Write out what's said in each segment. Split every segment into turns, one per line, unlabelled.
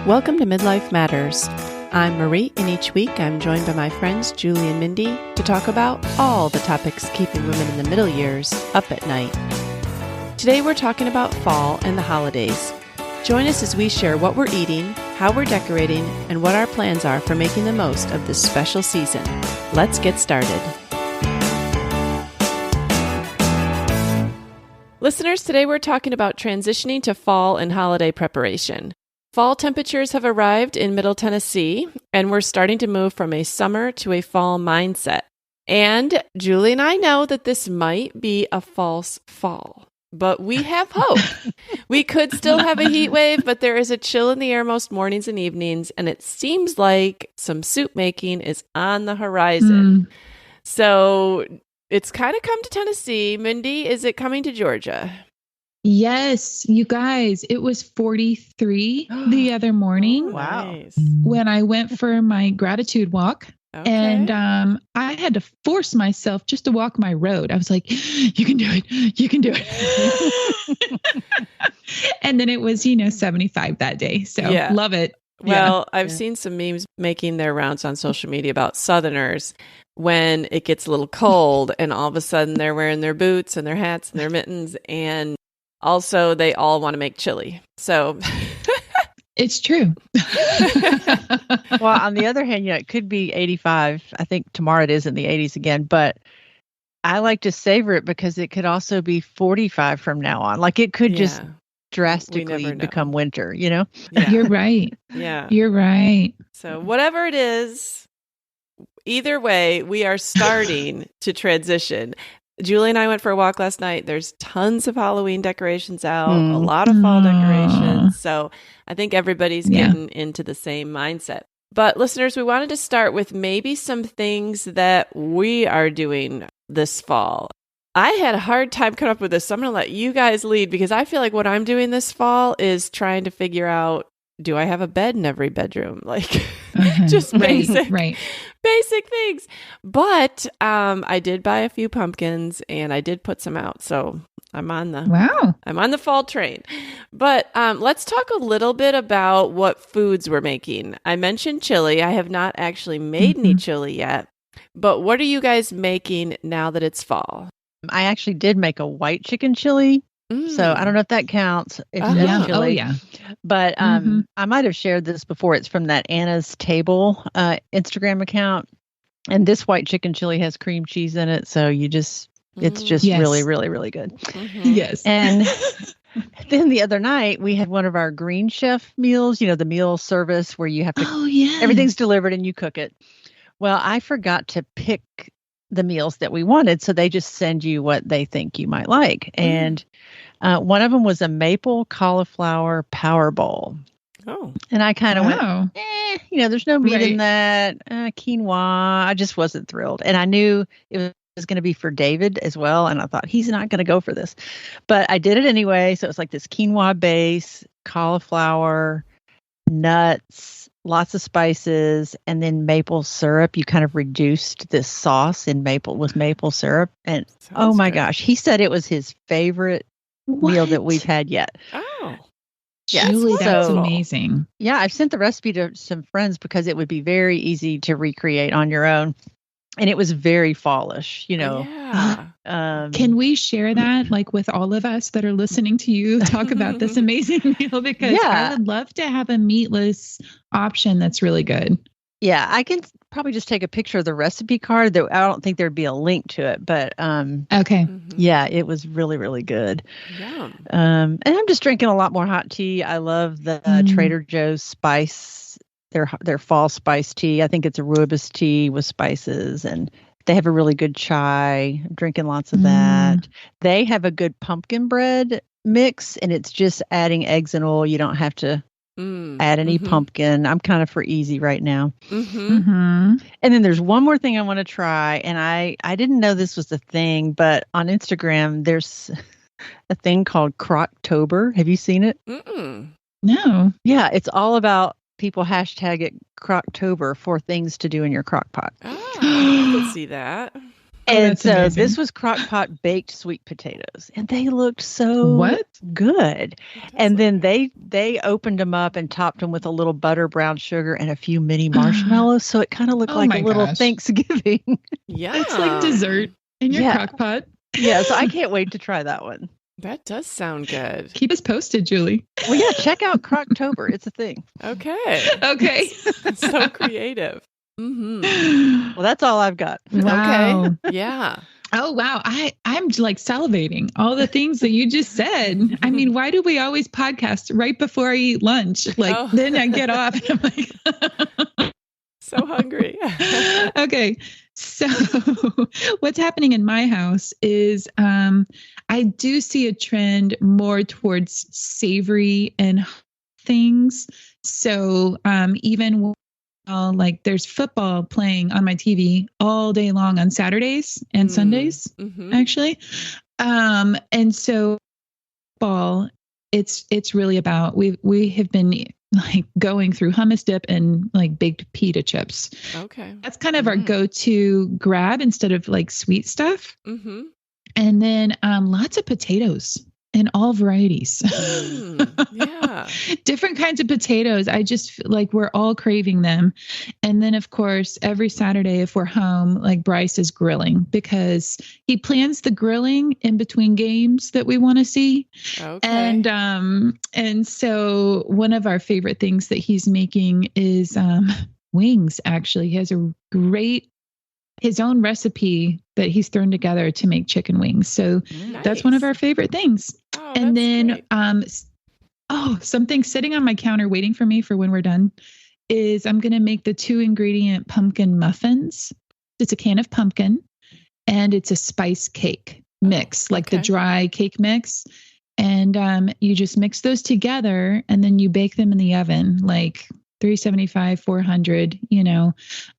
Welcome to Midlife Matters. I'm Marie, and each week I'm joined by my friends Julie and Mindy to talk about all the topics keeping women in the middle years up at night. Today we're talking about fall and the holidays. Join us as we share what we're eating, how we're decorating, and what our plans are for making the most of this special season. Let's get started. Listeners, today we're talking about transitioning to fall and holiday preparation. Fall temperatures have arrived in Middle Tennessee, and we're starting to move from a summer to a fall mindset. And Julie and I know that this might be a false fall, but we have hope. We could still have a heat wave, but there is a chill in the air most mornings and evenings, and it seems like some soup making is on the horizon. So it's kind of come to Tennessee. Mindy, is it coming to Georgia?
Yes, you guys, it was 43 the other morning.
Wow.
When I went for my gratitude walk.
Okay.
And I had to force myself just to walk my road. I was like, you can do it. You can do it. And then it was, 75 that day. So love it.
Well, I've seen some memes making their rounds on social media about Southerners when it gets a little cold and all of a sudden they're wearing their boots and their hats and their mittens, and also they all want to make chili. So
it's true.
Well, on the other hand, it could be 85. I think tomorrow it is in the 80s again, but I like to savor it because it could also be 45 from now on. Like it could just drastically become winter,
Yeah.
You're right.
Yeah.
You're right.
So whatever it is, either way, we are starting to transition. Julie and I went for a walk last night. There's tons of Halloween decorations out, a lot of fall decorations. So I think everybody's getting into the same mindset. But listeners, we wanted to start with maybe some things that we are doing this fall. I had a hard time coming up with this, so I'm going to let you guys lead because I feel like what I'm doing this fall is trying to figure out, do I have a bed in every bedroom? Like just basic things. But I did buy a few pumpkins and I did put some out. So I'm on the fall train. But let's talk a little bit about what foods we're making. I mentioned chili. I have not actually made any chili yet. But what are you guys making now that it's fall?
I actually did make a white chicken chili. So I don't know if that counts. If that's chili.
Oh, yeah.
But I might have shared this before. It's from that Anna's Table Instagram account. And this white chicken chili has cream cheese in it. So it's just really, really, really good.
Yes.
And then the other night we had one of our Green Chef meals, the meal service where you have to, everything's delivered and you cook it. Well, I forgot to pick the meals that we wanted. So they just send you what they think you might like. And one of them was a maple cauliflower power bowl. Oh. And I kind of went, there's no meat in that. Quinoa. I just wasn't thrilled. And I knew it was going to be for David as well. And I thought, he's not going to go for this. But I did it anyway. So it was like this quinoa base, cauliflower, nuts, lots of spices, and then maple syrup. You kind of reduced this sauce with maple syrup. And oh my gosh, he said it was his favorite meal that we've had yet. Oh.
Yes. Julie, that's amazing.
Yeah, I've sent the recipe to some friends because it would be very easy to recreate on your own. And it was very fallish,
Can we share that with all of us that are listening to you talk about this amazing meal? Because I would love to have a meatless option that's really good.
Yeah, I can probably just take a picture of the recipe card. Though I don't think there'd be a link to it, but
okay.
Yeah, it was really, really good.
Yeah.
And I'm just drinking a lot more hot tea. I love the Trader Joe's spice, their fall spice tea. I think it's a rooibos tea with spices, and they have a really good chai. I'm drinking lots of that. They have a good pumpkin bread mix, and it's just adding eggs and oil. You don't have to add any pumpkin. I'm kind of for easy right now. And then there's one more thing I want to try, and I didn't know this was a thing, but on Instagram there's a thing called Croctober. Have you seen it?
No.
Yeah, it's all about people hashtag it Croctober for things to do in your crock pot.
Oh, I can see that.
And so
amazing.
this was crock-pot baked sweet potatoes, and they looked so good. And then they opened them up and topped them with a little butter, brown sugar, and a few mini marshmallows. So it kind of looked like a little Thanksgiving.
Yeah,
it's like dessert in your crock pot.
Yeah, so I can't wait to try that one.
That does sound good.
Keep us posted, Julie.
Well, yeah, check out Crocktober. It's a thing.
Okay. So creative. Mm-hmm.
Well, that's all I've got.
Wow.
Okay. Yeah.
Oh, wow. I'm like salivating. All the things that you just said. I mean, why do we always podcast right before I eat lunch? Like, then I get off and I'm like...
So hungry.
Okay. So what's happening in my house is I do see a trend more towards savory and things. So even like there's football playing on my TV all day long on Saturdays and Sundays, actually. And so football, it's really about, we have been like going through hummus dip and like baked pita chips.
Okay.
That's kind of our go-to grab instead of like sweet stuff. Mm-hmm. And then lots of potatoes in all varieties.
Yeah.
Different kinds of potatoes. I just feel like we're all craving them. And then of course, every Saturday, if we're home, like Bryce is grilling because he plans the grilling in between games that we want to see. Okay. And so one of our favorite things that he's making is wings. Actually, he has his own recipe that he's thrown together to make chicken wings. So that's one of our favorite things.
Oh,
and then, something sitting on my counter waiting for me for when we're done is I'm going to make the 2-ingredient pumpkin muffins. It's a can of pumpkin and it's a spice cake mix, like the dry cake mix. And you just mix those together and then you bake them in the oven, like 375, 400,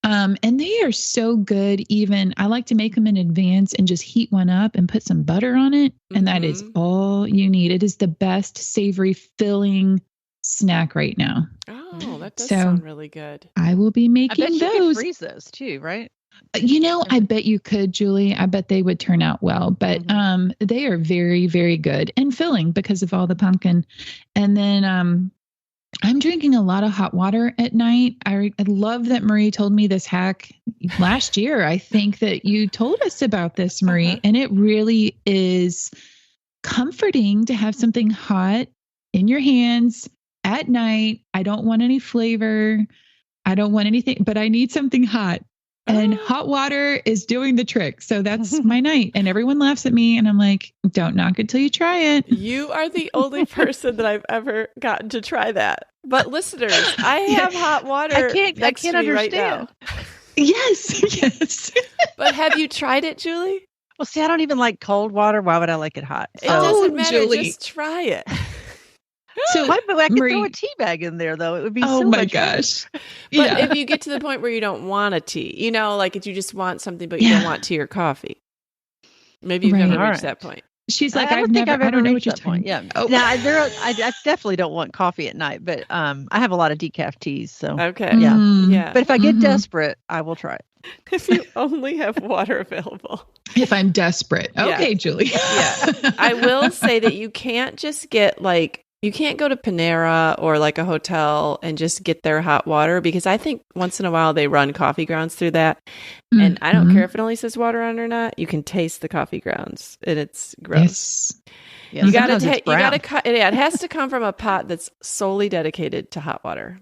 and they are so good. Even I like to make them in advance and just heat one up and put some butter on it. And that is all you need. It is the best savory filling snack right now.
Oh, that does sound really good.
I will be making
I bet
those.
You could freeze those too, right?
I bet you could, Julie. I bet they would turn out well, but they are very, very good and filling because of all the pumpkin. And then I'm drinking a lot of hot water at night. I love that Marie told me this hack last year. I think that you told us about this, Marie, and it really is comforting to have something hot in your hands at night. I don't want any flavor. I don't want anything, but I need something hot. And hot water is doing the trick. So that's my night. And everyone laughs at me. And I'm like, don't knock it till you try it.
You are the only person that I've ever gotten to try that. But listeners, I have hot water next to me understand. Right now.
Yes.
But have you tried it, Julie?
Well, see, I don't even like cold water. Why would I like it hot?
It doesn't matter. Julie. Just try it.
So I could throw a tea bag in there, though. It would be so much
gosh.
But if you get to the point where you don't want a tea, like if you just want something, but you don't want tea or coffee, maybe you've never reached that point.
She's like, I don't know what you're talking.
Yeah. I definitely don't want coffee at night, but I have a lot of decaf teas. So
okay.
Yeah. But if I get desperate, I will try it.
If you only have water available.
If I'm desperate. Okay, Julie.
Yeah. I will say that you can't just get you can't go to Panera or like a hotel and just get their hot water because I think once in a while they run coffee grounds through that. And I don't care if it only says water on it or not. You can taste the coffee grounds and it's gross.
Yes.
You gotta cut it. It has to come from a pot that's solely dedicated to hot water.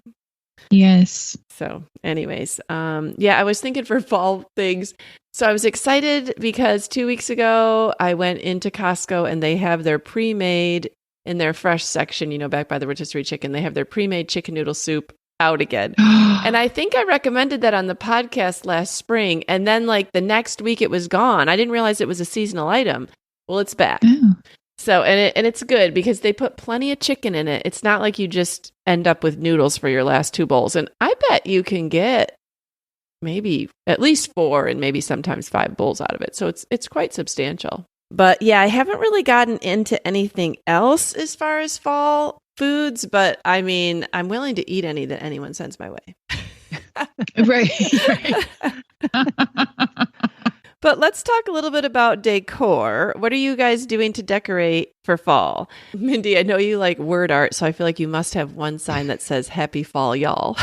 Yes.
So anyways, I was thinking for fall things. So I was excited because 2 weeks ago I went into Costco and they have their pre-made in their fresh section, back by the rotisserie chicken, they have their pre-made chicken noodle soup out again. And I think I recommended that on the podcast last spring. And then the next week it was gone. I didn't realize it was a seasonal item. Well, it's back. So, and it's good because they put plenty of chicken in it. It's not like you just end up with noodles for your last 2 bowls. And I bet you can get maybe at least 4 and maybe sometimes 5 bowls out of it. So it's quite substantial. But yeah, I haven't really gotten into anything else as far as fall foods, but I mean, I'm willing to eat any that anyone sends my way.
Right.
But let's talk a little bit about decor. What are you guys doing to decorate for fall? Mindy, I know you like word art, so I feel like you must have one sign that says Happy Fall, y'all.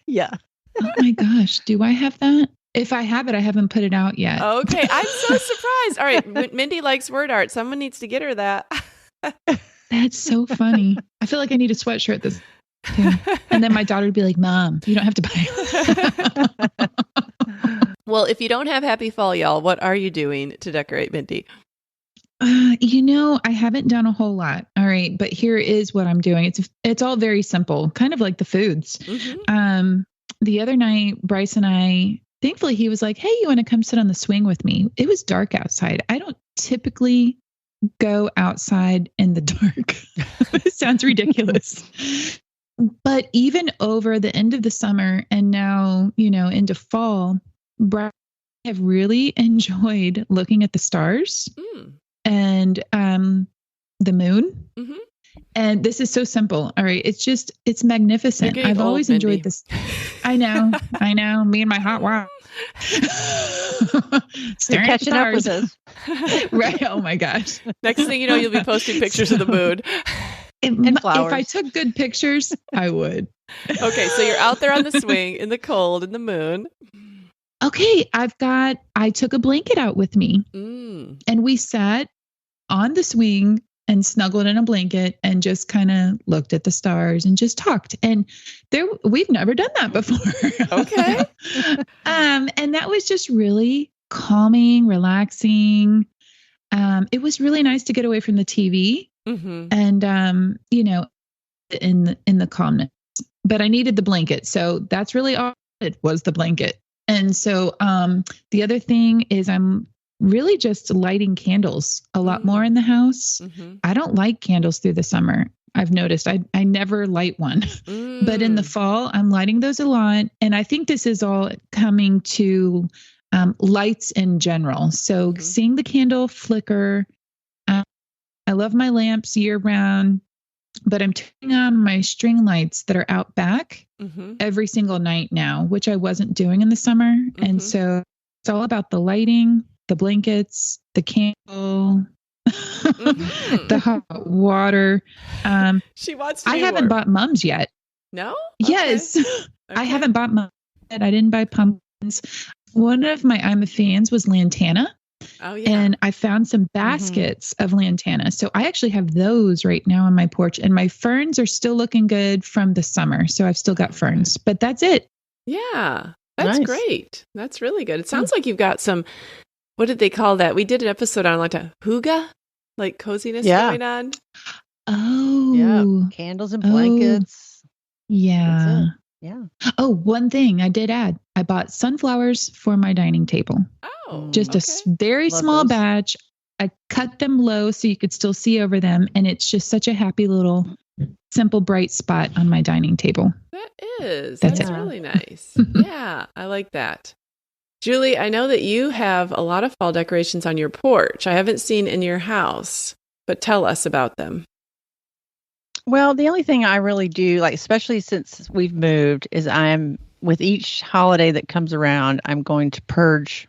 Yeah.
Oh my gosh. Do I have that? If I have it, I haven't put it out yet.
Okay. I'm so surprised. All right. Mindy likes word art. Someone needs to get her that.
That's so funny. I feel like I need a sweatshirt this too. And then my daughter would be like, Mom, you don't have to buy it.
Well, if you don't have Happy Fall, y'all, what are you doing to decorate, Mindy?
I haven't done a whole lot. All right. But here is what I'm doing. It's all very simple, kind of like the foods. Mm-hmm. The other night, Bryce and I, thankfully, he was like, hey, you want to come sit on the swing with me? It was dark outside. I don't typically go outside in the dark. It sounds ridiculous. But even over the end of the summer and now, into fall, Bryce and I have really enjoyed looking at the stars and the moon. Mm-hmm. And this is so simple. All right. It's magnificent. I've always enjoyed this. I know. Me and my hot wire.
You're catching up with us.
Right. Oh my gosh.
Next thing you know, you'll be posting pictures of the moon.
And flowers. If I took good pictures, I would.
Okay. So you're out there on the swing in the cold, in the moon.
Okay. I took a blanket out with me and we sat on the swing and snuggled in a blanket and just kind of looked at the stars and just talked. And we've never done that before.
Okay.
And that was just really calming, relaxing. It was really nice to get away from the TV and, in the calmness, but I needed the blanket. So that's really all it was, the blanket. And so, the other thing is I'm really just lighting candles a lot more in the house. Mm-hmm. I don't like candles through the summer. I've noticed I never light one, but in the fall, I'm lighting those a lot. And I think this is all coming to lights in general. So seeing the candle flicker, I love my lamps year round, but I'm turning on my string lights that are out back every single night now, which I wasn't doing in the summer. And so it's all about the lighting, the blankets, the candle, the hot water.
She wants to
I haven't bought mums yet.
No?
Okay. Yes. Okay. I haven't bought mums yet. I didn't buy pumpkins. One of my I'm a fans was lantana. Oh, yeah. And I found some baskets of lantana. So I actually have those right now on my porch. And my ferns are still looking good from the summer. So I've still got ferns. But that's it.
Yeah. That's great. That's really good. It sounds like you've got some, what did they call that? We did an episode on like a hygge, like coziness going on.
Oh.
Yeah. Candles and blankets.
Yeah.
Yeah.
Oh, one thing I did add. I bought sunflowers for my dining table.
Oh.
Just a very small batch. I cut them low so you could still see over them. And it's just such a happy little simple, bright spot on my dining table.
That is. That's really nice. Yeah, I like that. Julie, I know that you have a lot of fall decorations on your porch. I haven't seen in your house, but tell us about them.
Well, the only thing I really do, like, especially since we've moved, is I'm, with each holiday that comes around, I'm going to purge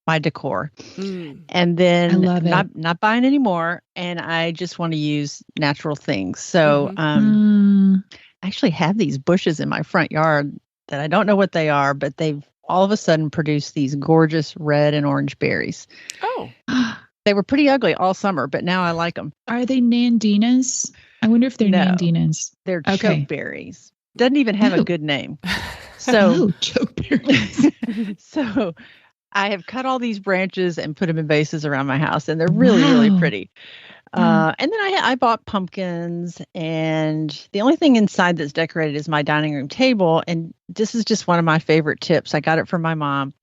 my decor. And then not buying anymore. And I just want to use natural things. So I actually have these bushes in my front yard that I don't know what they are, but they've all of a sudden produced these gorgeous red and orange berries.
Oh.
They were pretty ugly all summer, but now I like them.
Are they nandinas? I wonder if they're nandinas.
They're chokeberries. Doesn't even have a good name. So
chokeberries.
So I have cut all these branches and put them in vases around my house, and they're really, really pretty. And then I bought pumpkins, and the only thing inside that's decorated is my dining room table. And this is just one of my favorite tips. I got it from my mom.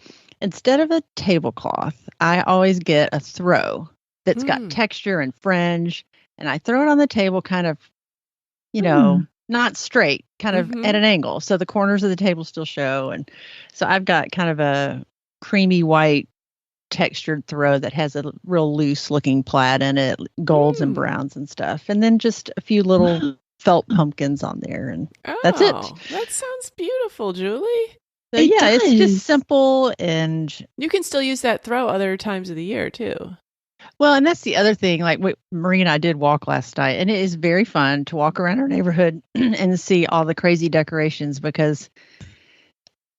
Instead of a tablecloth, I always get a throw that's got texture and fringe, and I throw it on the table kind of, not straight, kind of at an angle. So the corners of the table still show. And so I've got kind of a creamy white textured throw that has a real loose looking plaid in it, golds and browns and stuff. And then just a few little felt pumpkins on there. And that's it.
That sounds beautiful, Julie.
So, it's just simple, and
you can still use that throw other times of the year too.
Well, and that's the other thing. Like Marie and I did walk last night, and it is very fun to walk around our neighborhood and see all the crazy decorations because,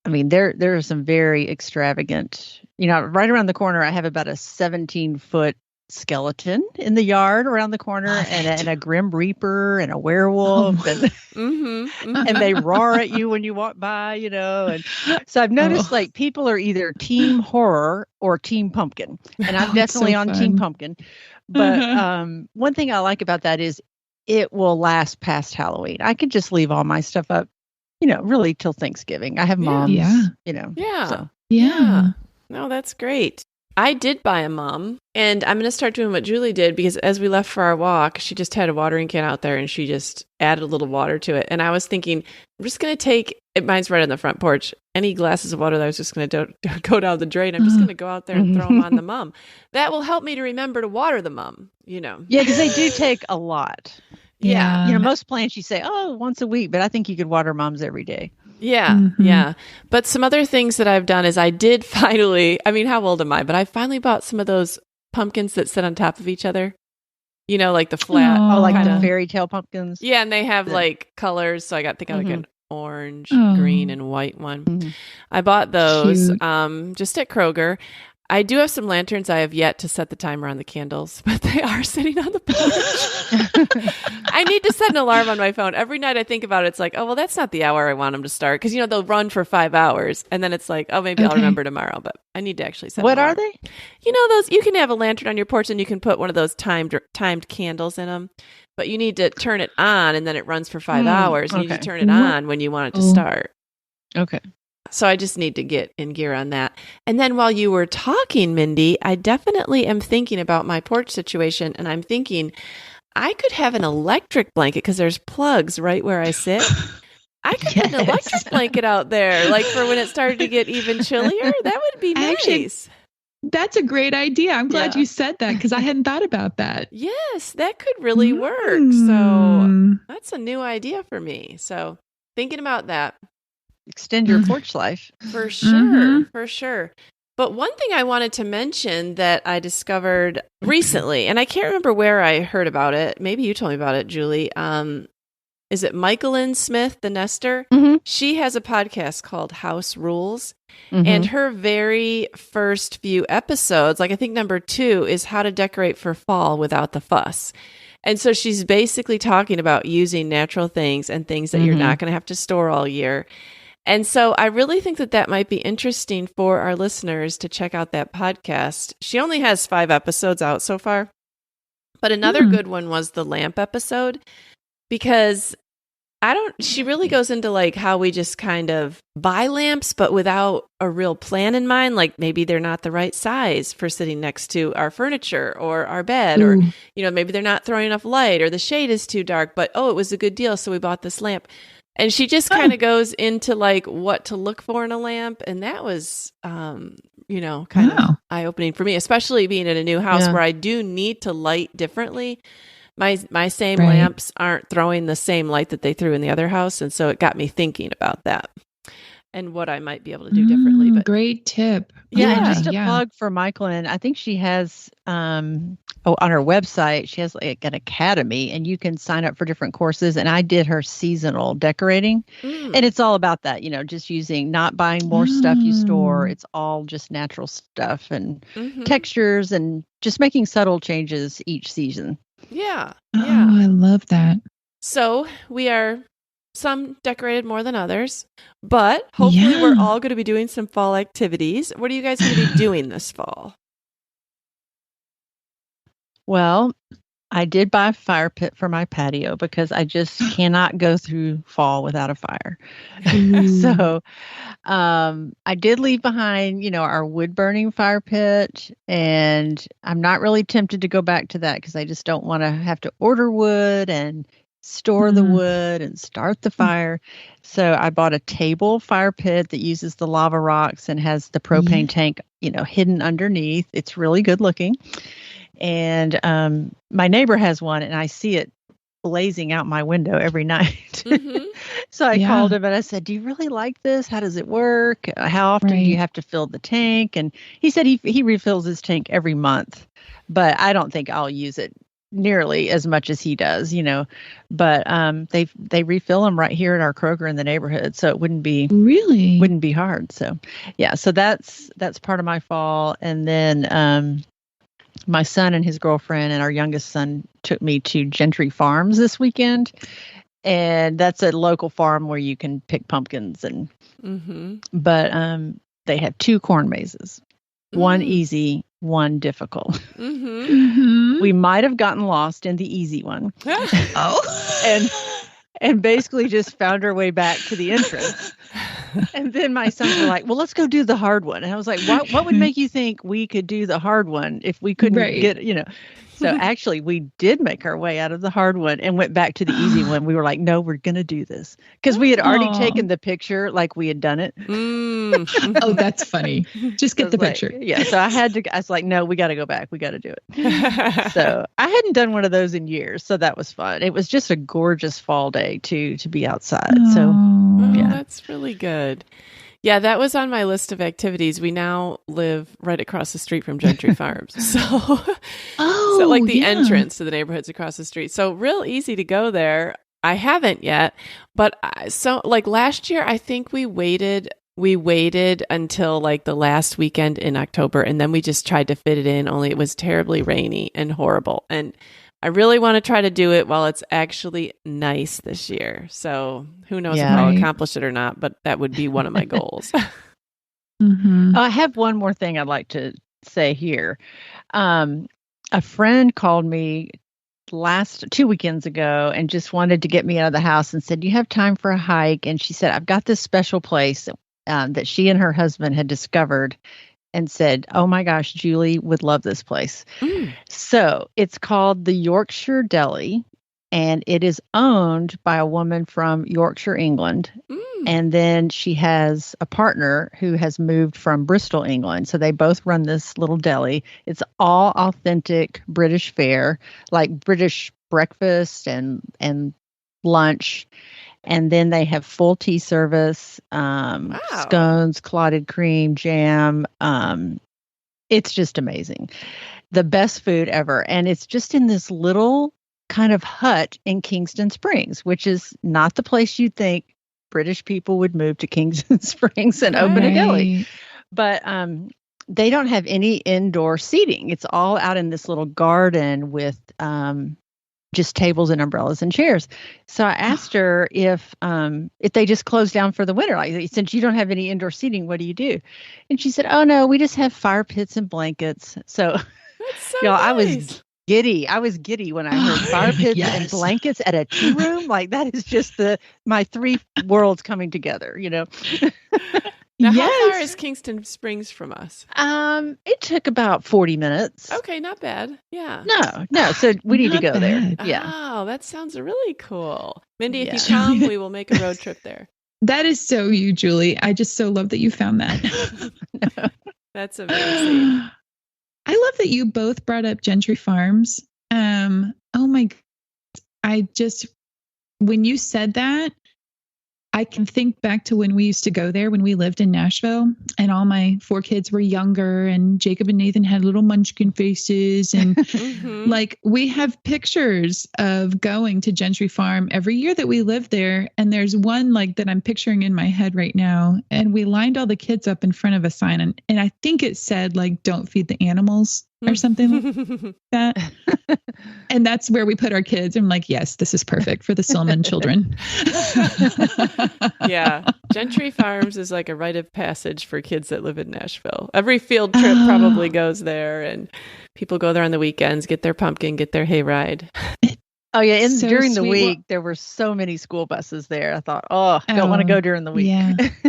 I mean, there are some very extravagant. Right around the corner, I have about a 17-foot skeleton in the yard around the corner, and a grim reaper and a werewolf, and and they roar at you when you walk by, and so I've noticed like people are either team horror or team pumpkin, and I'm definitely on team pumpkin. But one thing I like about that is it will last past Halloween. I could just leave all my stuff up, really till Thanksgiving. I have moms,
so.
Yeah.
No, that's great. I did buy a mum, and I'm going to start doing what Julie did, because as we left for our walk, she just had a watering can out there and she just added a little water to it. And I was thinking, I'm just going to take, mine's right on the front porch, any glasses of water that I was just going to go down the drain. I'm just going to go out there and throw them on the mum. That will help me to remember to water the mum, Yeah,
because they do take a lot.
Yeah.
Most plants you say, once a week, but I think you could water mums every day.
Yeah, yeah. But some other things that I've done is I did finally, how old am I? But I finally bought some of those pumpkins that sit on top of each other. Like the flat.
Like the fairy tale pumpkins.
Yeah, and they have like colors. So I got like an orange, green, and white one. I bought those just at Kroger. I do have some lanterns. I have yet to set the timer on the candles, but they are sitting on the porch. I need to set an alarm on my phone. Every night I think about it, it's like, oh, well, that's not the hour I want them to start. Because, they'll run for 5 hours. And then it's like, oh, maybe I'll remember tomorrow. But I need to actually set
What
an
are
alarm.
they?
Those, you can have a lantern on your porch and you can put one of those timed candles in them. But you need to turn it on and then it runs for 5 hours. And you need to turn it on when you want it to start.
Okay.
So I just need to get in gear on that. And then while you were talking, Mindy, I definitely am thinking about my porch situation. And I'm thinking I could have an electric blanket because there's plugs right where I sit. I could put an electric blanket out there, like for when it started to get even chillier. That would be nice.
Actually, that's a great idea. I'm glad you said that because I hadn't thought about that.
Yes, that could really work. So that's a new idea for me. So thinking about that.
Extend your porch life.
For sure. For sure. But one thing I wanted to mention that I discovered recently, and I can't remember where I heard about it. Maybe you told me about it, Julie. Is it Michaelyn Smith, the nester? She has a podcast called House Rules. And her very first few episodes, like I think number 2, is how to decorate for fall without the fuss. And so she's basically talking about using natural things and things that you're not going to have to store all year. And so I really think that might be interesting for our listeners to check out that podcast. She only has 5 episodes out so far. But another good one was the lamp episode, because she really goes into like how we just kind of buy lamps, but without a real plan in mind. Like maybe they're not the right size for sitting next to our furniture or our bed, or, maybe they're not throwing enough light, or the shade is too dark, but it was a good deal. So we bought this lamp. And she just kind of goes into like what to look for in a lamp. And that was, kind of eye-opening for me, especially being in a new house where I do need to light differently. My same lamps aren't throwing the same light that they threw in the other house. And so it got me thinking about that and what I might be able to do differently. But
great tip.
Yeah, and just a plug for Michaelyn. I think she has, on her website, she has like an academy, and you can sign up for different courses. And I did her seasonal decorating, and it's all about that, just not buying more stuff you store. It's all just natural stuff and textures, and just making subtle changes each season.
Yeah.
Oh, I love that.
So we are some decorated more than others, but hopefully we're all going to be doing some fall activities. What are you guys going to be doing this fall? Well, I did buy a fire pit for my patio because I just cannot go through fall without a fire. So I did leave behind, our wood burning fire pit, and I'm not really tempted to go back to that because I just don't want to have to order wood and store the wood and start the fire. So I bought a table fire pit that uses the lava rocks and has the propane tank, hidden underneath. It's really good looking. And my neighbor has one, and I see it blazing out my window every night.
So I called him and I said, do you really like this? How does it work? How often do you have to fill the tank? And he said he refills his tank every month, but I don't think I'll use it nearly as much as he does, but they refill them right here at our Kroger in the neighborhood. So it wouldn't be hard. So yeah, so that's part of my fall. And then my son and his girlfriend and our youngest son took me to Gentry Farms this weekend. And that's a local farm where you can pick pumpkins but they had 2 corn mazes, one easy, one difficult. We might have gotten lost in the easy one. and basically just found our way back to the entrance. And then my sons were like, well, let's go do the hard one. And I was like, what would make you think we could do the hard one if we couldn't get. So actually, we did make our way out of the hard one and went back to the easy one. We were like, no, we're going to do this. Because we had already taken the picture like we had done it.
Oh, that's funny. Just get the picture.
So I was like, no, we got to go back. We got to do it. So I hadn't done one of those in years. So that was fun. It was just a gorgeous fall day to be outside. So
that's really good. Yeah, that was on my list of activities. We now live right across the street from Gentry Farms. So, the entrance to the neighborhood's across the street. So real easy to go there. I haven't yet, but last year, I think we waited until like the last weekend in October, and then we just tried to fit it in, only it was terribly rainy and horrible. And I really want to try to do it while it's actually nice this year. So who knows if I'll accomplish it or not, but that would be one of my goals.
I have one more thing I'd like to say here. A friend called me 2 weekends ago and just wanted to get me out of the house and said, you have time for a hike? And she said, I've got this special place that she and her husband had discovered, and said, oh my gosh, Julie would love this place. So it's called the Yorkshire Deli, and it is owned by a woman from Yorkshire, England. And then she has a partner who has moved from Bristol, England. So they both run this little deli. It's all authentic British fare, like British breakfast and lunch. And then they have full tea service, scones, clotted cream, jam. It's just amazing. The best food ever. And it's just in this little kind of hut in Kingston Springs, which is not the place you'd think British people would move to Kingston Springs and open a deli. But they don't have any indoor seating. It's all out in this little garden with just tables and umbrellas and chairs. So I asked her if they just closed down for the winter, like, since you don't have any indoor seating, what do you do? And she said, oh no, we just have fire pits and blankets. So,
nice.
I was giddy when I heard fire pits and blankets at a tea room. Like, that is just my 3 worlds coming together,
Now, how far is Kingston Springs from us?
It took about 40 minutes.
Okay, not bad. Yeah.
No. So we need to go there. Yeah.
Oh, that sounds really cool. Mindy, if you come, we will make a road trip there.
That is so you, Julie. I just so love that you found that.
That's amazing.
I love that you both brought up Gentry Farms. Oh my God. When you said that, I can think back to when we used to go there when we lived in Nashville, and all my 4 kids were younger, and Jacob and Nathan had little munchkin faces. And like, we have pictures of going to Gentry Farm every year that we lived there. And there's one like that I'm picturing in my head right now. And we lined all the kids up in front of a sign, and I think it said like, don't feed the animals or something like that. And that's where we put our kids. I'm like, yes, this is perfect for the Silman children.
Yeah. Gentry Farms is like a rite of passage for kids that live in Nashville. Every field trip probably goes there, and people go there on the weekends, get their pumpkin, get their hayride.
Oh, yeah. During the week, there were so many school buses there. I thought, don't want to go during the week.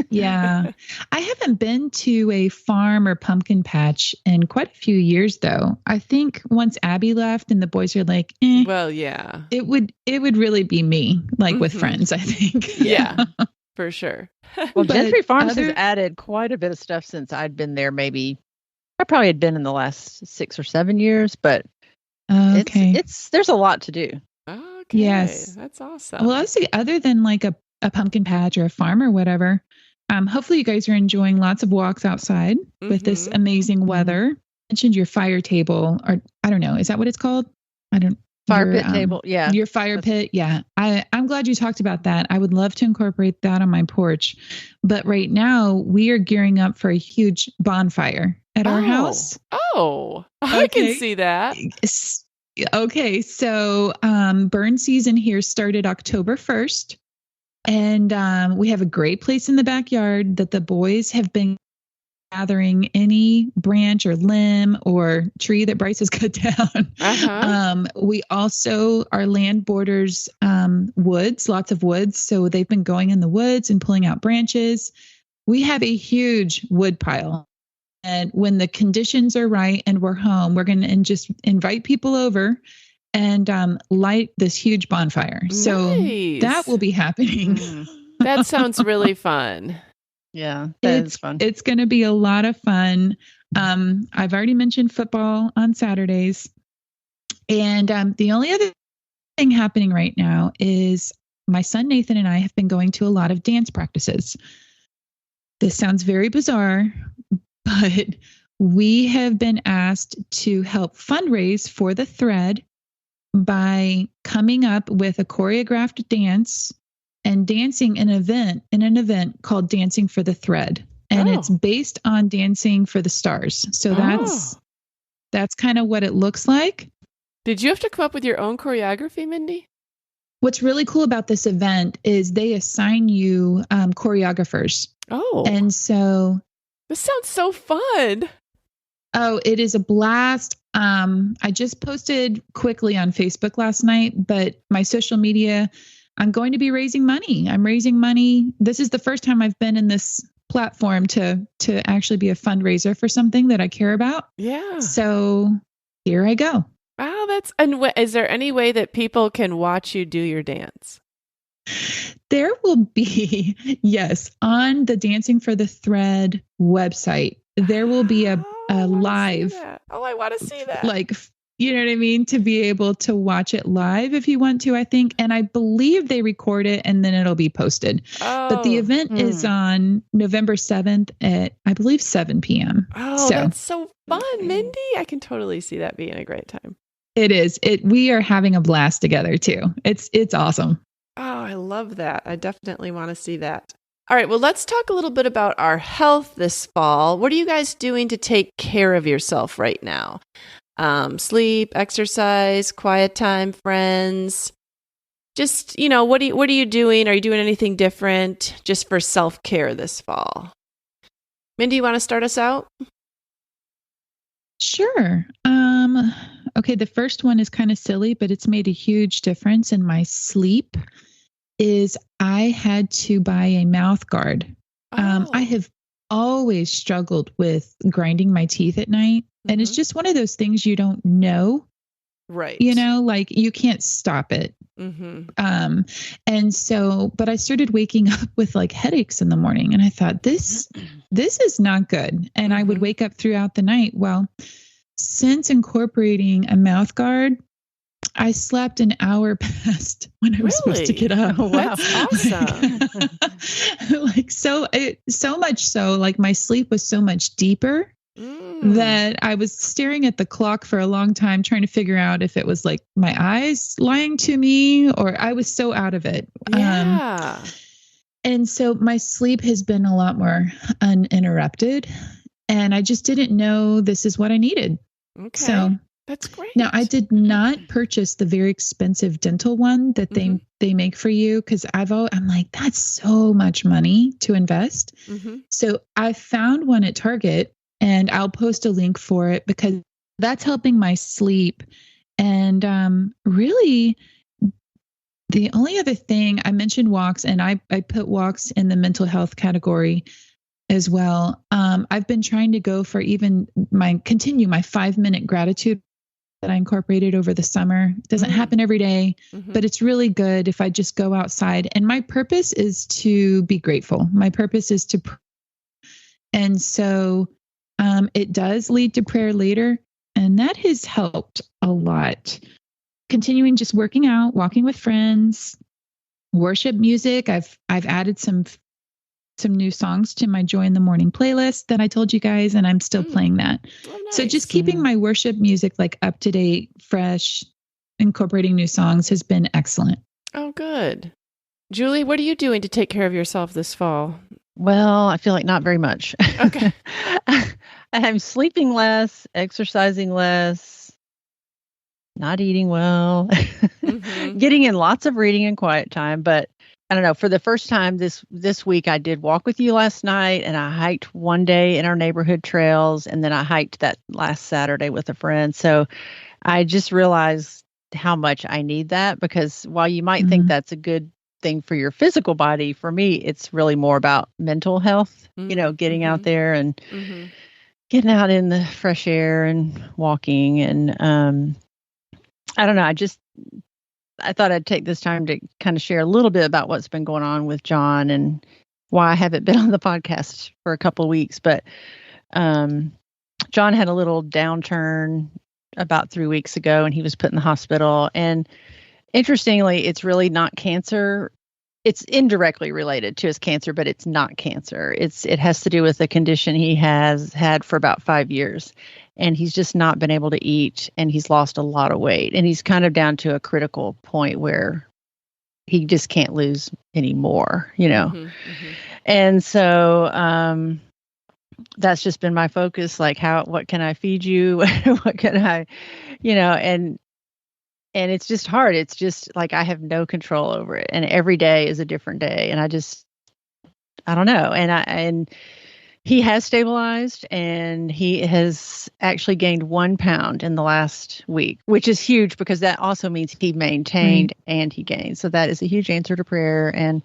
Yeah. I haven't been to a farm or pumpkin patch in quite a few years, though. I think once Abby left and the boys are like,
well, yeah,
it would really be me, like with friends, I think.
Yeah, for sure.
Well, Gentry Farms has added quite a bit of stuff since I'd been there. Maybe I probably had been in the last 6 or 7 years, but there's a lot to do.
Okay.
Yes.
That's awesome.
Well, I was thinking, other than like a a pumpkin patch or a farm or whatever. Hopefully you guys are enjoying lots of walks outside with this amazing weather. You mentioned your fire table, or I don't know, is that what it's called?
Fire pit table. Yeah.
Your fire pit. Yeah. I'm glad you talked about that. I would love to incorporate that on my porch. But right now we are gearing up for a huge bonfire at our house.
Oh, I can see that.
Okay. So, burn season here started October 1st. And we have a great place in the backyard that the boys have been gathering any branch or limb or tree that Bryce has cut down. We also, our land borders woods, lots of woods. So they've been going in the woods and pulling out branches. We have a huge wood pile. And when the conditions are right and we're home, we're going to just invite people over and light this huge bonfire. Nice. So that will be happening.
That sounds really fun.
Yeah, that's fun.
It's going to be a lot of fun. I've already mentioned football on Saturdays. And the only other thing happening right now is my son Nathan and I have been going to a lot of dance practices. This sounds very bizarre, but we have been asked to help fundraise for the Thread by coming up with a choreographed dance and dancing in an event called Dancing for the Thread. And it's based on Dancing for the Stars. So that's kind of what it looks like.
Did you have to come up with your own choreography, Mindy?
What's really cool about this event is they assign you choreographers.
Oh.
And so...
This sounds so fun.
Oh, it is a blast. I just posted quickly on Facebook last night, but my social media, I'm going to be raising money. I'm raising money. This is the first time I've been in this platform to actually be a fundraiser for something that I care about.
Yeah.
So here I go.
Wow, is there any way that people can watch you do your dance?
There will be, yes, on the Dancing for the Thread website, there will be a live.
I want to see that.
Like, you know what I mean? To be able to watch it live if you want to, I think. And I believe they record it and then it'll be posted. But the event is on November 7th at, I believe, 7 p.m.
Oh, that's so fun, Mindy. I can totally see that being a great time.
It is. We are having a blast together too. It's awesome.
Oh, I love that. I definitely want to see that. All right, well, let's talk a little bit about our health this fall. What are you guys doing to take care of yourself right now? Sleep, exercise, quiet time, friends. Just, what are you doing? Are you doing anything different just for self-care this fall? Mindy, you want to start us out?
Sure. Okay, the first one is kind of silly, but it's made a huge difference in my sleep. Is I had to buy a mouth guard. I have always struggled with grinding my teeth at night. And it's just one of those things you don't know.
Right.
Like you can't stop it. And so, but I started waking up with like headaches in the morning and I thought this is not good. And I would wake up throughout the night. Well, since incorporating a mouth guard, I slept an hour past when I was supposed to get up.
Oh, wow. That's awesome.
So much so, like my sleep was so much deeper that I was staring at the clock for a long time, trying to figure out if it was like my eyes lying to me or I was so out of it.
Yeah.
And so my sleep has been a lot more uninterrupted and I just didn't know this is what I needed.
Okay.
So
that's great.
Now, I did not purchase the very expensive dental one that they make for you because I'm like, that's so much money to invest. So I found one at Target and I'll post a link for it because that's helping my sleep. And really, the only other thing I mentioned walks, and I put walks in the mental health category as well. I've been trying to go for even continue my 5-minute gratitude that I incorporated over the summer. It doesn't happen every day, but it's really good if I just go outside. And my purpose is to be grateful. My purpose is to pray. And so it does lead to prayer later. And that has helped a lot. Continuing just working out, walking with friends, worship music. I've added some new songs to my Joy in the Morning playlist that I told you guys, and I'm still playing that. Oh, nice. So just keeping my worship music like up to date, fresh, incorporating new songs has been excellent.
Oh, good. Julie, what are you doing to take care of yourself this fall?
Well, I feel like not very much.
Okay.
I'm sleeping less, exercising less, not eating well, getting in lots of reading and quiet time. But I don't know, for the first time this week, I did walk with you last night, and I hiked one day in our neighborhood trails, and then I hiked that last Saturday with a friend. So I just realized how much I need that, because while you might think that's a good thing for your physical body, for me, it's really more about mental health, getting out there and getting out in the fresh air and walking. And I don't know, I thought I'd take this time to kind of share a little bit about what's been going on with John and why I haven't been on the podcast for a couple of weeks. But John had a little downturn about 3 weeks ago, and he was put in the hospital. And interestingly, it's really not cancer. It's indirectly related to his cancer, but it's not cancer. It has to do with a condition he has had for about 5 years. And he's just not been able to eat, and he's lost a lot of weight. And he's kind of down to a critical point where he just can't lose anymore, And so that's just been my focus. Like, what can I feed you? What can I, and it's just hard. It's just like I have no control over it. And every day is a different day. And I don't know. And he has stabilized, and he has actually gained 1 pound in the last week, which is huge, because that also means he maintained and he gained. So that is a huge answer to prayer. And,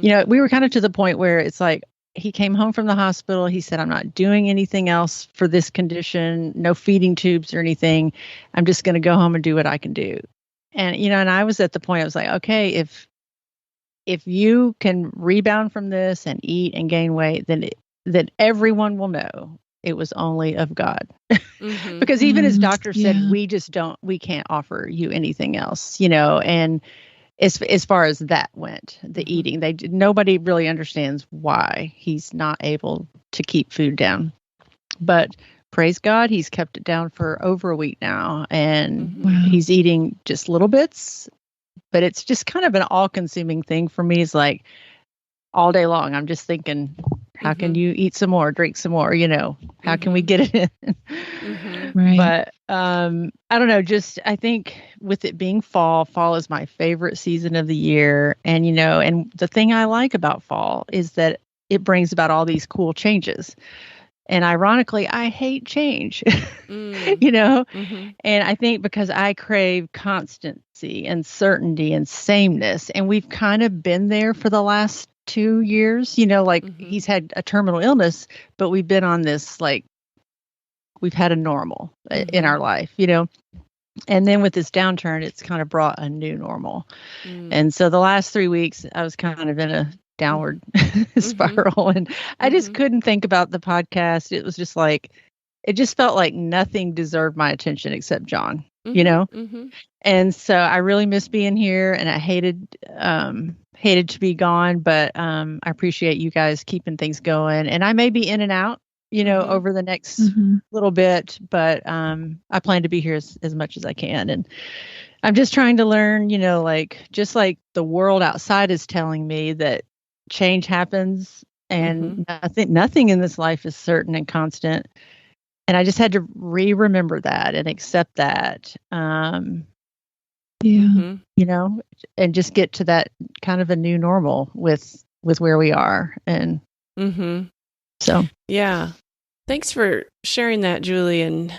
we were kind of to the point where it's like, he came home from the hospital. He said, I'm not doing anything else for this condition, no feeding tubes or anything. I'm just going to go home and do what I can do. And, and I was at the point, I was like, okay, if you can rebound from this and eat and gain weight, then everyone will know it was only of God. Because even his doctor said, we can't offer you anything else, and as far as that went, the eating, nobody really understands why he's not able to keep food down. But praise God, he's kept it down for over a week now, and he's eating just little bits. But it's just kind of an all-consuming thing for me. It's like all day long, I'm just thinking, how can you eat some more, drink some more? How can we get it in?
Right.
But I don't know. Just I think with it being fall is my favorite season of the year, and and the thing I like about fall is that it brings about all these cool changes. And ironically, I hate change, and I think because I crave constancy and certainty and sameness, and we've kind of been there for the last 2 years, he's had a terminal illness, but we've been on this, like, we've had a normal in our life, and then with this downturn, it's kind of brought a new normal. And so the last 3 weeks, I was kind of in a downward spiral, and I just couldn't think about the podcast. It was just like, it just felt like nothing deserved my attention except John, And so I really miss being here, and I hated to be gone, but I appreciate you guys keeping things going. And I may be in and out, over the next little bit, but I plan to be here as much as I can. And I'm just trying to learn, just like the world outside is telling me that change happens, and nothing in this life is certain and constant. And I just had to remember that and accept that. And just get to that kind of a new normal with where we are. And so,
yeah. Thanks for sharing that, Julie. And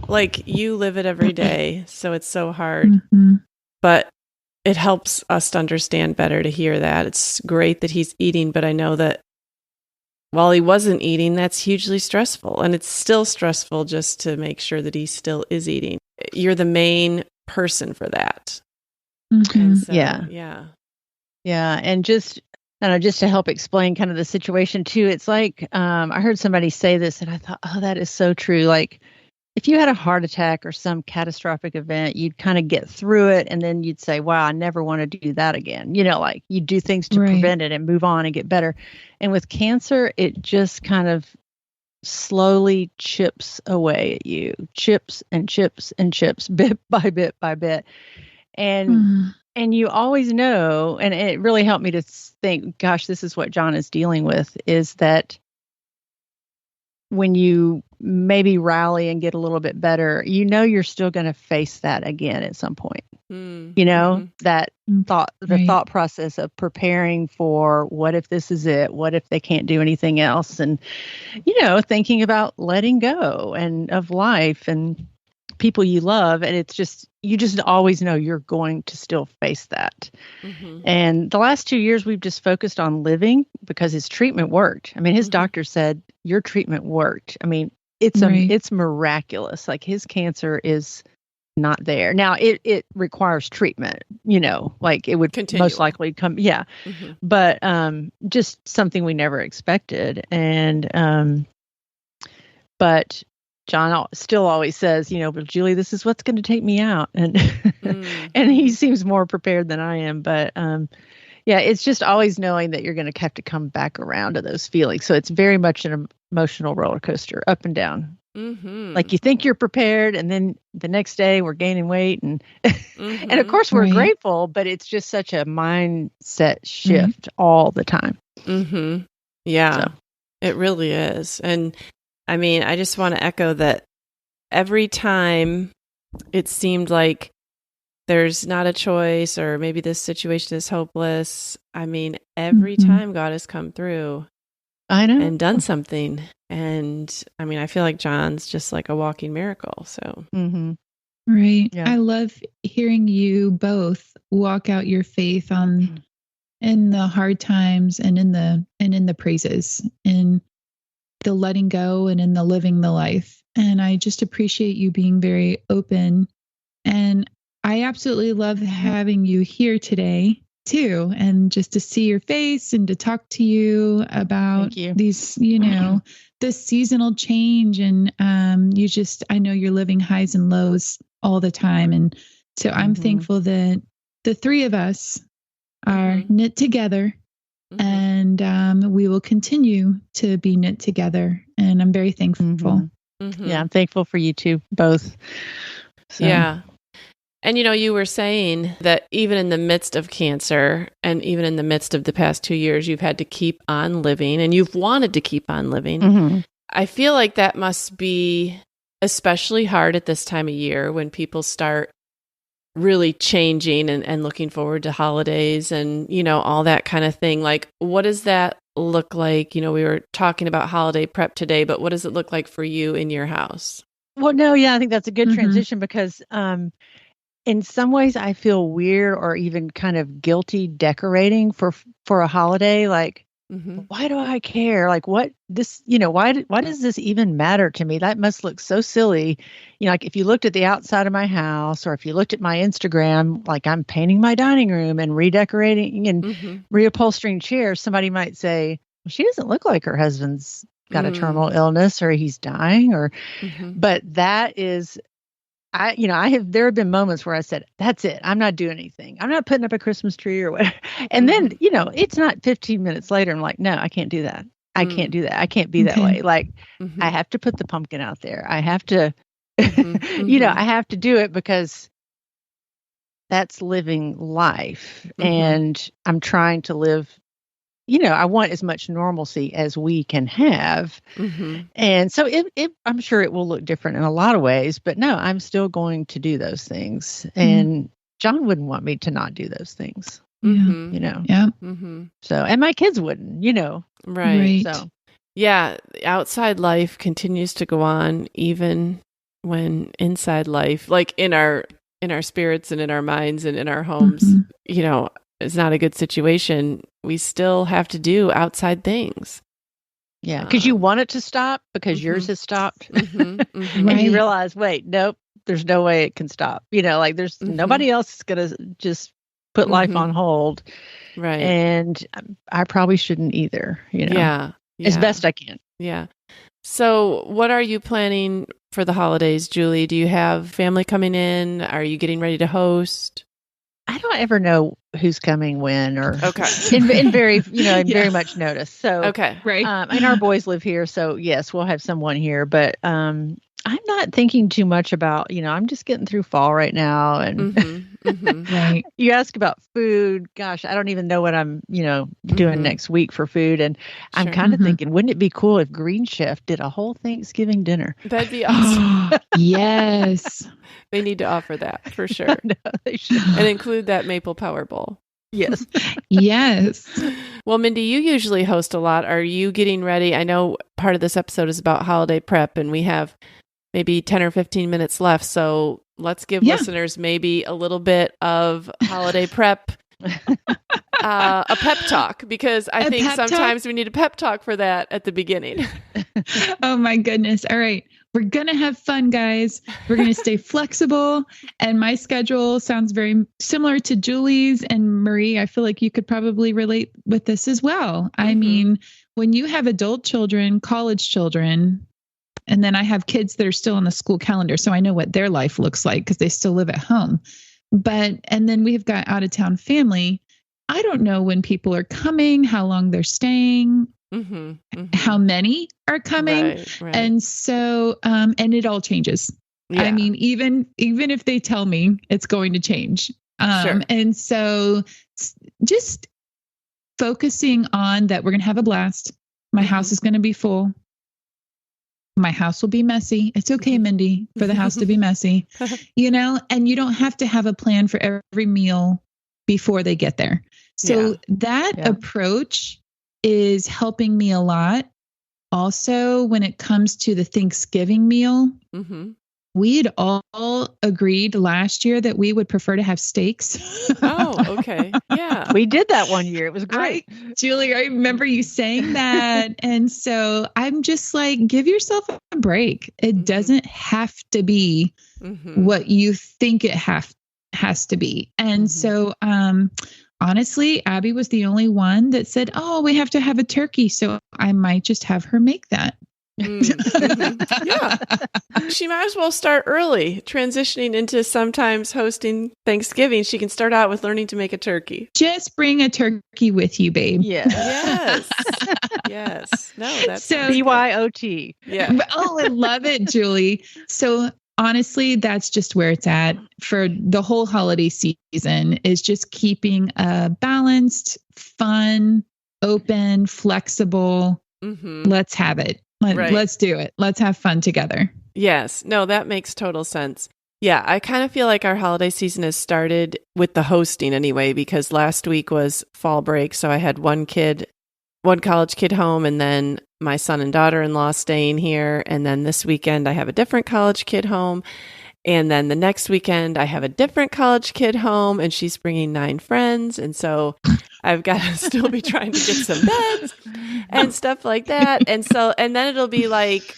like, you live it every day, so it's so hard, but it helps us to understand better to hear that. It's great that he's eating, but I know that while he wasn't eating, that's hugely stressful. And it's still stressful just to make sure that he still is eating. You're the main person for that. So, yeah. And just to help explain kind of the situation too, it's like, I heard somebody say this, and I thought, oh, that is so true. Like,
if you had a heart attack or some catastrophic event, you'd kind of get through it and then you'd say, wow, I never want to do that again. Like you do things to prevent it and move on and get better. And with cancer, it just kind of slowly chips away at you, chips and chips and chips, bit by bit by bit. And you always know, and it really helped me to think, gosh, this is what John is dealing with, is that when you maybe rally and get a little bit better, you're still going to face that again at some point. That the thought process of preparing for what if this is it? What if they can't do anything else? And, thinking about letting go and of life and people you love. And it's just, you just always know you're going to still face that. And the last 2 years, we've just focused on living because his treatment worked. I mean, his doctor said, your treatment worked. I mean, it's miraculous. Like his cancer is not there. Now it requires treatment, like it would most likely come. Yeah. But, just something we never expected. And, but John still always says, but Julie, this is what's going to take me out. And, and he seems more prepared than I am. But, yeah, it's just always knowing that you're going to have to come back around to those feelings. So it's very much an emotional roller coaster, up and down. Like you think you're prepared, and then the next day we're gaining weight, and and of course we're grateful, but it's just such a mindset shift all the time.
Yeah, so. It really is. And I mean, I just want to echo that every time it seemed like there's not a choice, or maybe this situation is hopeless. I mean, every time God has come through,
I know,
and done something. And I mean, I feel like John's just like a walking miracle. So,
right. Yeah. I love hearing you both walk out your faith in the hard times and in the praises, in the letting go and in the living the life. And I just appreciate you being very open. And I absolutely love having you here today too. And just to see your face and to talk to you about these, this seasonal change. And I know you're living highs and lows all the time. And so I'm thankful that the three of us are knit together, and we will continue to be knit together. And I'm very thankful.
Yeah, I'm thankful for you two, both. So.
Yeah. And, you were saying that even in the midst of cancer and even in the midst of the past 2 years, you've had to keep on living, and you've wanted to keep on living. I feel like that must be especially hard at this time of year when people start really changing and looking forward to holidays and, all that kind of thing. Like, what does that look like? We were talking about holiday prep today, but what does it look like for you in your house?
Well, no, yeah, I think that's a good transition because, in some ways, I feel weird or even kind of guilty decorating for a holiday. Like, why do I care? Like, why does this even matter to me? That must look so silly. Like if you looked at the outside of my house, or if you looked at my Instagram, like I'm painting my dining room and redecorating and reupholstering chairs, somebody might say, well, she doesn't look like her husband's got a terminal illness or he's dying, or, but that is. There have been moments where I said, that's it. I'm not doing anything. I'm not putting up a Christmas tree or whatever. And then, it's not 15 minutes later. I'm like, no, I can't do that. I can't do that. I can't be that way. Like I have to put the pumpkin out there. I have to, I have to do it because that's living life. And I'm trying to live, I want as much normalcy as we can have. And so I'm sure it will look different in a lot of ways, but no, I'm still going to do those things. And John wouldn't want me to not do those things,
Yeah.
So, and my kids wouldn't,
Right.
So,
yeah, outside life continues to go on, even when inside life, like in our spirits and in our minds and in our homes, it's not a good situation. We still have to do outside things.
Yeah, because you want it to stop because yours has stopped. And you realize, wait, nope, there's no way it can stop. Like there's nobody else is going to just put life on hold.
Right.
And I probably shouldn't either,
Yeah.
as best I can.
Yeah. So what are you planning for the holidays, Julie? Do you have family coming in? Are you getting ready to host?
I don't ever know who's coming when or
okay.
in very, very much notice. So,
okay.
Right.
And our boys live here. So yes, we'll have someone here, but, I'm not thinking too much about, I'm just getting through fall right now. And
right.
You ask about food. Gosh, I don't even know what I'm, doing next week for food. And I'm kind of thinking, wouldn't it be cool if Green Chef did a whole Thanksgiving dinner?
That'd be awesome.
Yes.
They need to offer that for sure.
No, they should.
And include that maple power bowl.
Yes.
Yes.
Well, Mindy, you usually host a lot. Are you getting ready? I know part of this episode is about holiday prep, and we have maybe 10 or 15 minutes left. So let's give listeners maybe a little bit of holiday prep, a pep talk, because I think sometimes we need a pep talk for that at the beginning.
Oh my goodness. All right. We're going to have fun, guys. We're going to stay flexible. And my schedule sounds very similar to Julie's and Marie. I feel like you could probably relate with this as well. I mean, when you have adult children, college children, and then I have kids that are still on the school calendar, so I know what their life looks like because they still live at home. And then we've got out of town family. I don't know when people are coming, how long they're staying, how many are coming. Right. And so, and it all changes. Yeah. I mean, even if they tell me it's going to change. Sure. And so just focusing on that, we're going to have a blast. My house is going to be full. My house will be messy. It's okay, Mindy, for the house to be messy, and you don't have to have a plan for every meal before they get there. So that approach is helping me a lot. Also, when it comes to the Thanksgiving meal, we'd all agreed last year that we would prefer to have steaks.
Oh, okay. Yeah.
We did that one year. It was great.
Julie, I remember you saying that. And so I'm just like, give yourself a break. It doesn't have to be what you think it has to be. And so, honestly, Abby was the only one that said, oh, we have to have a turkey. So I might just have her make that.
Yeah. She might as well start early, transitioning into sometimes hosting Thanksgiving. She can start out with learning to make a turkey.
Just bring a turkey with you, babe.
Yeah.
Yes. Yes. No, that's
so BYOT.
Yeah.
Oh, I love it, Julie. So honestly, that's just where it's at for the whole holiday season, is just keeping a balanced, fun, open, flexible. Let's have it. Let's do it. Let's have fun together.
Yes. No, that makes total sense. Yeah. I kind of feel like our holiday season has started with the hosting anyway, because last week was fall break. So I had one college kid home, and then my son and daughter-in-law staying here. And then this weekend I have a different college kid home. And then the next weekend I have a different college kid home, and she's bringing 9 friends. And so I've got to still be trying to get some beds and stuff like that. And then it'll be like,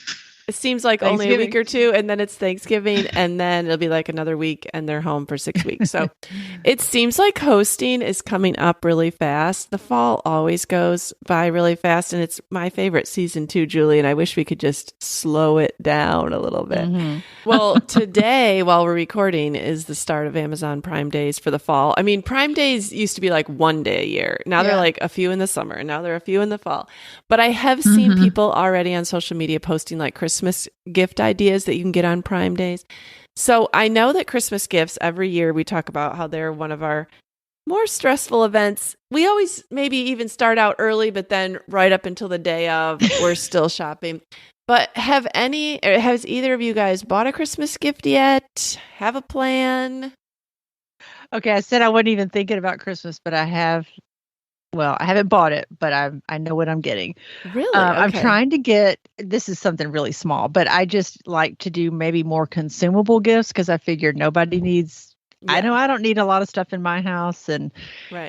it seems like only a week or two, and then it's Thanksgiving, and then it'll be like another week and they're home for 6 weeks. So it seems like hosting is coming up really fast. The fall always goes by really fast, and it's my favorite season too, Julie, and I wish we could just slow it down a little bit. Well, today, while we're recording, is the start of Amazon Prime Days for the fall. I mean, Prime Days used to be like one day a year. Now they're like a few in the summer, and now there are a few in the fall. But I have seen people already on social media posting like Christmas gift ideas that you can get on Prime Days. So I know that Christmas gifts, every year we talk about how they're one of our more stressful events. We always maybe even start out early, but then right up until the day of, we're still shopping. But has either of you guys bought a Christmas gift yet? Have a plan?
Okay, I said I wasn't even thinking about Christmas, but I have. Well, I haven't bought it, but I know what I'm getting.
Really? Okay.
I'm trying to get, this is something really small, but I just like to do maybe more consumable gifts, because I figured nobody needs, I know I don't need a lot of stuff in my house. And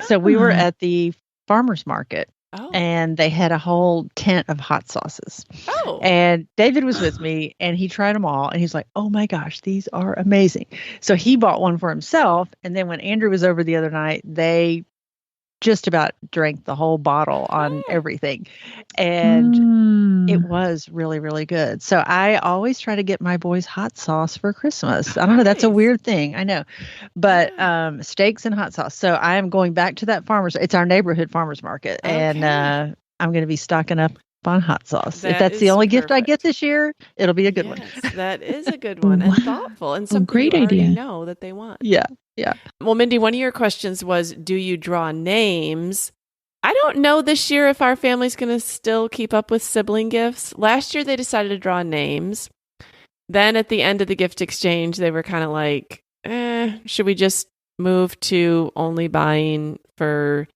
so we were at the farmer's market, and they had a whole tent of hot sauces. And David was with me, and he tried them all, and he's like, oh my gosh, these are amazing. So he bought one for himself. And then when Andrew was over the other night, they just about drank the whole bottle on everything. And it was really, really good. So I always try to get my boys hot sauce for Christmas. I don't know. That's a weird thing. I know. But steaks and hot sauce. So I am going back to that it's our neighborhood farmer's market. Okay. And I'm going to be stocking up on hot sauce. If that's the only gift I get this year, it'll be a good one.
That is a good one and thoughtful and something
great
you
idea.
already know that they want.
Yeah. Yeah.
Well, Mindy, one of your questions was, do you draw names? I don't know this year if our family's going to still keep up with sibling gifts. Last year, they decided to draw names. Then at the end of the gift exchange, they were kind of like, should we just move to only buying for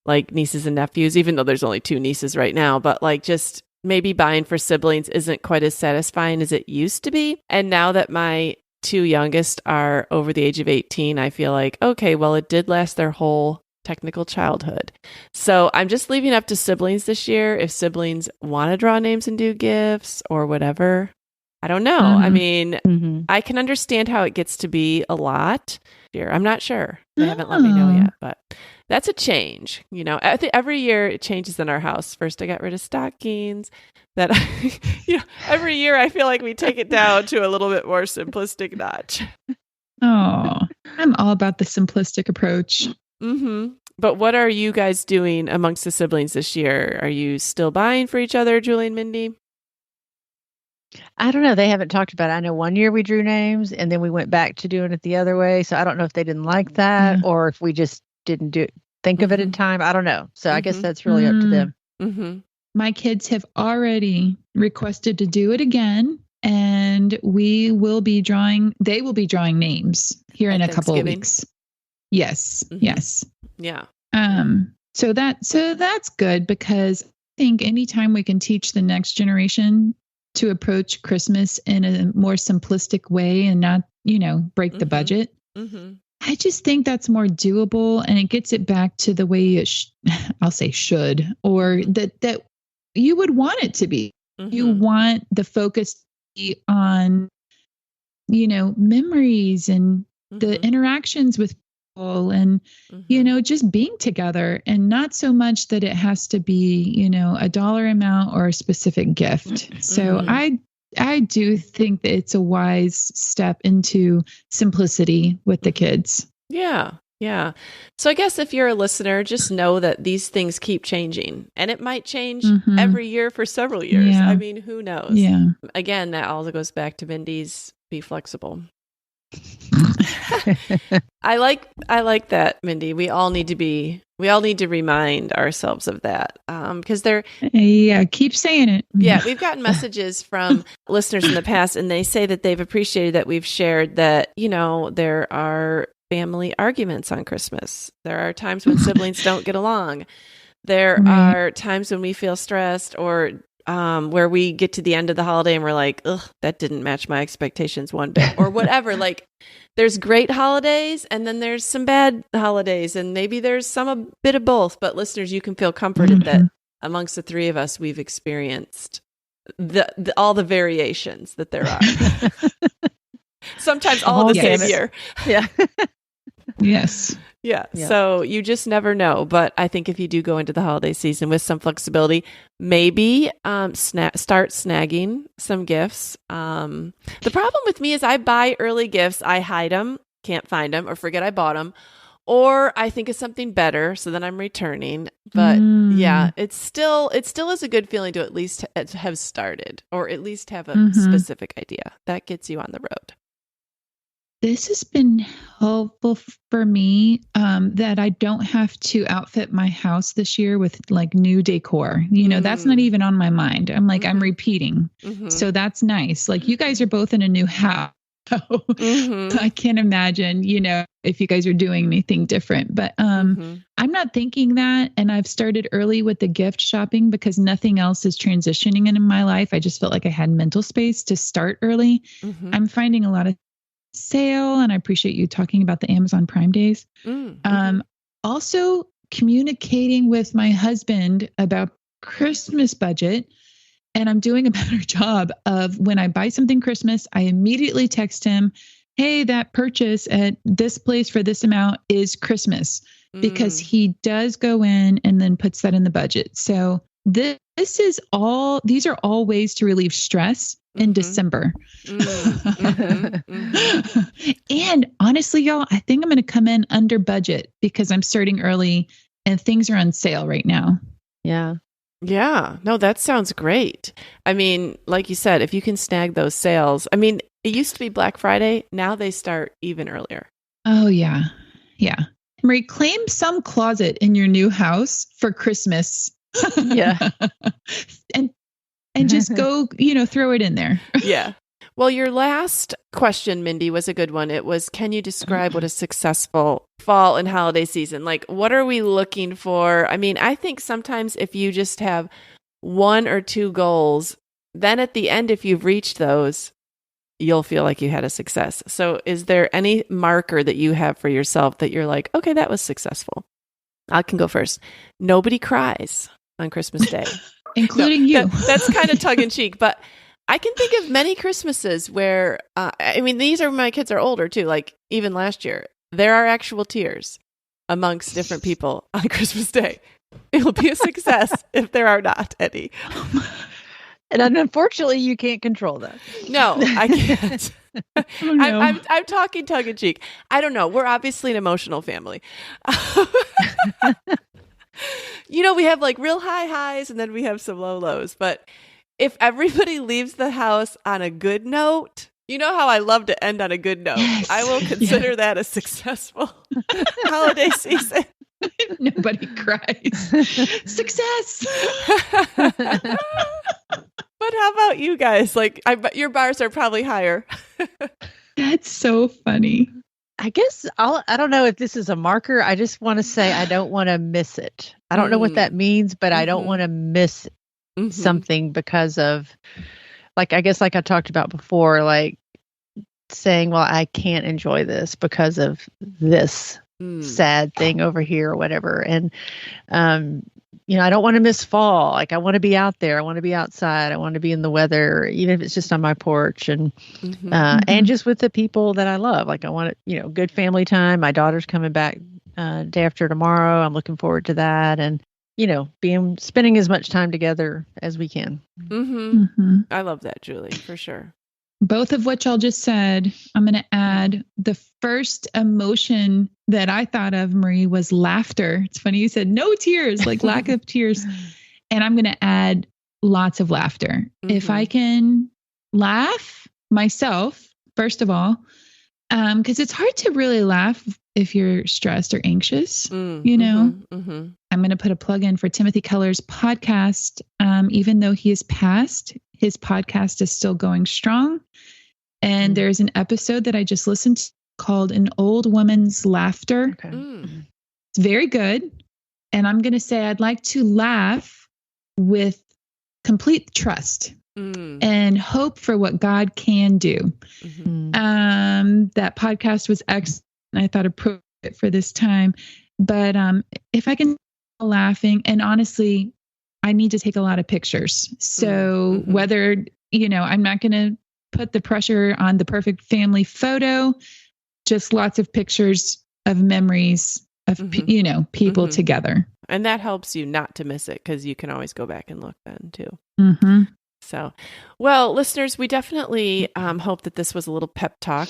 like nieces and nephews, even though there's only 2 nieces right now, but like just maybe buying for siblings isn't quite as satisfying as it used to be. And now that my 2 youngest are over the age of 18, I feel like, okay, well, it did last their whole technical childhood. So I'm just leaving up to siblings this year. If siblings want to draw names and do gifts or whatever, I don't know. I mean, I can understand how it gets to be a lot. I'm not sure. They haven't let me know yet, but that's a change. You know, I think every year it changes in our house. First, I got rid of stockings. That every year I feel like we take it down to a little bit more simplistic notch.
Oh, I'm all about the simplistic approach.
But what are you guys doing amongst the siblings this year? Are you still buying for each other, Julie and Mindy?
I don't know. They haven't talked about it. I know one year we drew names and then we went back to doing it the other way. So I don't know if they didn't like that or if we just didn't think of it in time. I don't know. So I guess that's really up to them.
My kids have already requested to do it again, and they will be drawing names here in a couple of weeks. Yes. Yes.
Yeah.
So that's good, because I think anytime we can teach the next generation to approach Christmas in a more simplistic way and not, break the budget. I just think that's more doable, and it gets it back to the way it I'll say should, or that you would want it to be. You want the focus to be on, memories and the interactions with people and, just being together, and not so much that it has to be, a dollar amount or a specific gift. So I do think that it's a wise step into simplicity with the kids.
Yeah. Yeah. So I guess if you're a listener, just know that these things keep changing, and it might change every year for several years. Yeah. I mean, who knows? Yeah. Again, that also goes back to Mindy's be flexible. I like that, Mindy. We all need to remind ourselves of that. Because
keep saying it.
Yeah. We've gotten messages from listeners in the past, and they say that they've appreciated that we've shared that, there are family arguments on Christmas. There are times when siblings don't get along. There are times when we feel stressed, or where we get to the end of the holiday and we're like, ugh, that didn't match my expectations one bit, or whatever. Like, there's great holidays, and then there's some bad holidays, and maybe there's a bit of both. But listeners, you can feel comforted that amongst the 3 of us, we've experienced all the variations that there are. Sometimes all the same year. Yeah.
Yes.
Yeah. So you just never know. But I think if you do go into the holiday season with some flexibility, maybe start snagging some gifts. The problem with me is I buy early gifts, I hide them, can't find them, or forget I bought them, or I think of something better, so then I'm returning. But yeah, it still is a good feeling to at least have started, or at least have a specific idea that gets you on the road.
This has been helpful for me, that I don't have to outfit my house this year with like new decor. That's not even on my mind. I'm like, I'm repeating. So that's nice. Like, you guys are both in a new house. I can't imagine, if you guys are doing anything different, but I'm not thinking that. And I've started early with the gift shopping because nothing else is transitioning in my life. I just felt like I had mental space to start early. I'm finding a lot of sale, and I appreciate you talking about the Amazon Prime days. Also communicating with my husband about Christmas budget, and I'm doing a better job of, when I buy something Christmas, I immediately text him, hey, that purchase at this place for this amount is Christmas, because he does go in and then puts that in the budget. So these are all ways to relieve stress in December. And honestly, y'all, I think I'm going to come in under budget because I'm starting early and things are on sale right now.
Yeah.
Yeah. No, that sounds great. I mean, like you said, if you can snag those sales, I mean, it used to be Black Friday. Now they start even earlier.
Oh, yeah. Yeah. Marie, claim some closet in your new house for Christmas.
Yeah.
and just go, throw it in there.
Yeah. Well, your last question, Mindy, was a good one. It was, can you describe what a successful fall and holiday season? Like, what are we looking for? I mean, I think sometimes if you just have 1 or 2 goals, then at the end, if you've reached those, you'll feel like you had a success. So is there any marker that you have for yourself that you're like, okay, that was successful? I can go first. Nobody cries on Christmas Day.
Including you.
That's kind of tongue in cheek, but I can think of many Christmases where, my kids are older too. Like even last year, there are actual tears amongst different people on Christmas Day. It will be a success if there are not any.
And unfortunately, you can't control that.
No, I can't.
Oh, no.
I'm talking tongue in cheek. I don't know. We're obviously an emotional family. We have like real high highs and then we have some low lows. But if everybody leaves the house on a good note, you know how I love to end on a good note.
Yes.
I will consider that a successful holiday season.
Nobody cries. Success.
But how about you guys? Like, I bet your bars are probably higher.
That's so funny.
I guess I don't know if this is a marker. I just want to say I don't want to miss it. I don't know what that means, but I don't want to miss something because of, like, I guess like I talked about before, like saying, well, I can't enjoy this because of this sad thing over here or whatever. And, I don't want to miss fall. Like I want to be out there. I want to be outside. I want to be in the weather, even if it's just on my porch and just with the people that I love. Like I want it, good family time. My daughter's coming back day after tomorrow. I'm looking forward to that. And, spending as much time together as we can.
I love that, Julie, for sure.
Both of what y'all just said, I'm going to add the first emotion that I thought of, Marie, was laughter. It's funny you said no tears, like lack of tears. And I'm going to add lots of laughter. If I can laugh myself, first of all, because it's hard to really laugh if you're stressed or anxious, I'm going to put a plug in for Timothy Keller's podcast. Even though he is passed, his podcast is still going strong. And there's an episode that I just listened to called An Old Woman's Laughter. Okay. It's very good. And I'm going to say I'd like to laugh with complete trust and hope for what God can do. That podcast was excellent. I thought appropriate for this time. But if I can laughing, and honestly, I need to take a lot of pictures. So whether, I'm not going to put the pressure on the perfect family photo, just lots of pictures of memories of, people together.
And that helps you not to miss it because you can always go back and look then too. So, well, listeners, we definitely hope that this was a little pep talk,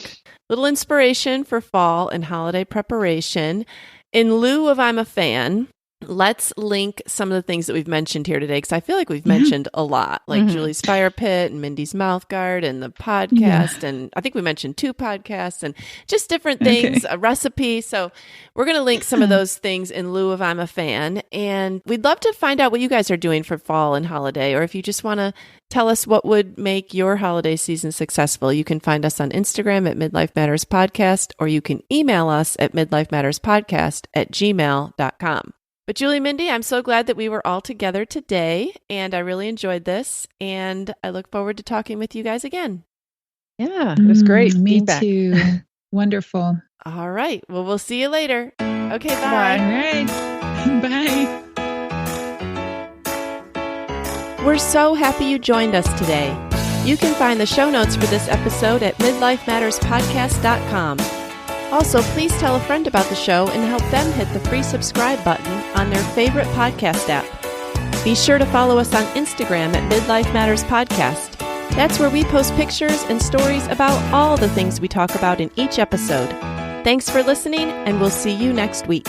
little inspiration for fall and holiday preparation. In lieu of I'm a fan, let's link some of the things that we've mentioned here today, because I feel like we've mentioned a lot, like Julie's Fire Pit and Mindy's Mouth Guard and the podcast. And I think we mentioned 2 podcasts and just different things, a recipe. So we're going to link some of those things in lieu of I'm a fan. And we'd love to find out what you guys are doing for fall and holiday, or if you just want to tell us what would make your holiday season successful. You can find us on Instagram at Midlife Matters Podcast, or you can email us at midlifematterspodcast@gmail.com. But Julie, Mindy, I'm so glad that we were all together today, and I really enjoyed this, and I look forward to talking with you guys again.
Yeah, it was great.
Me too. Wonderful.
All right. Well, we'll see you later. Okay, bye.
All right. Bye.
We're so happy you joined us today. You can find the show notes for this episode at midlifematterspodcast.com. Also, please tell a friend about the show and help them hit the free subscribe button on their favorite podcast app. Be sure to follow us on Instagram at Midlife Matters Podcast. That's where we post pictures and stories about all the things we talk about in each episode. Thanks for listening, and we'll see you next week.